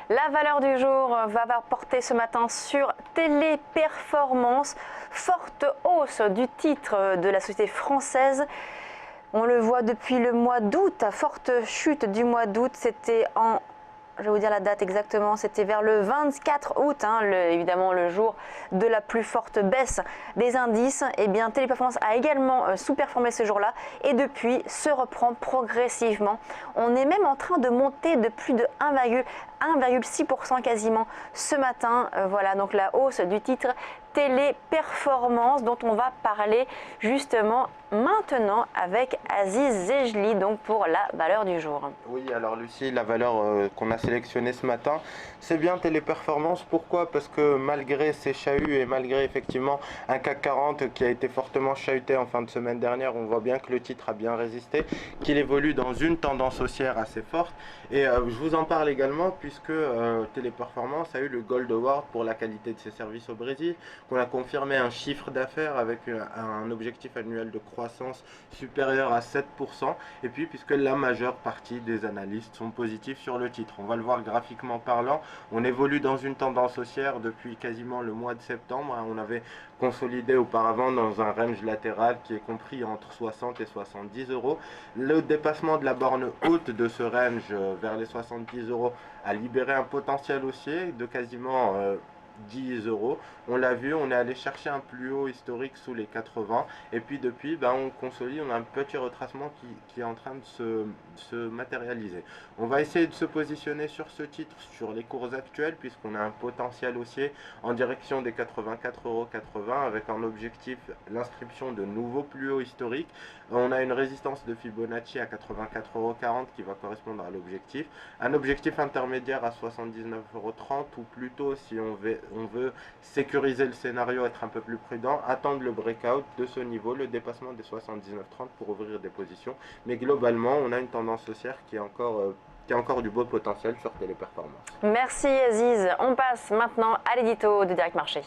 La valeur du jour va porter ce matin sur Téléperformance. Forte hausse du titre de la société française. On le voit depuis le mois d'août, forte chute du mois d'août, c'était je vais vous dire la date exactement, c'était vers le 24 août, évidemment le jour de la plus forte baisse des indices. Et bien Téléperformance a également sous-performé ce jour-là et depuis se reprend progressivement. On est même en train de monter de plus de 1,6% quasiment ce matin. Voilà donc la hausse du titre Téléperformance dont on va parler justement maintenant avec Aziz Zejli, donc pour la valeur du jour. Oui, alors Lucie, la valeur qu'on a sélectionnée ce matin, c'est bien Téléperformance. Pourquoi? Parce que malgré ces chahuts et malgré effectivement un CAC 40 qui a été fortement chahuté en fin de semaine dernière, on voit bien que le titre a bien résisté, qu'il évolue dans une tendance haussière assez forte. Et je vous en parle également puisque Téléperformance a eu le Gold Award pour la qualité de ses services au Brésil, qu'on a confirmé un chiffre d'affaires avec un objectif annuel de croissance supérieur à 7%. Et puis puisque la majeure partie des analystes sont positifs sur le titre. On va le voir graphiquement parlant, on évolue dans une tendance haussière depuis quasiment le mois de septembre. On avait consolidé auparavant dans un range latéral qui est compris entre 60 et 70 euros. Le dépassement de la borne haute de ce range vers les 70 euros a libéré un potentiel haussier de quasiment 10 euros. On l'a vu, on est allé chercher un plus haut historique sous les 80 et puis depuis on consolide, on a un petit retracement qui est en train de se matérialiser. On va essayer de se positionner sur ce titre sur les cours actuels puisqu'on a un potentiel haussier en direction des 84,80 euros avec en objectif l'inscription de nouveaux plus hauts historiques. On a une résistance de Fibonacci à 84,40 euros qui va correspondre à l'objectif, un objectif intermédiaire à 79,30 euros ou plutôt si on veut sécuriser le scénario, être un peu plus prudent, attendre le breakout de ce niveau, le dépassement des 79,30 pour ouvrir des positions. Mais globalement, on a une tendance haussière qui a encore du beau potentiel sur Téléperformance. Merci Aziz. On passe maintenant à l'édito de Direct Marché.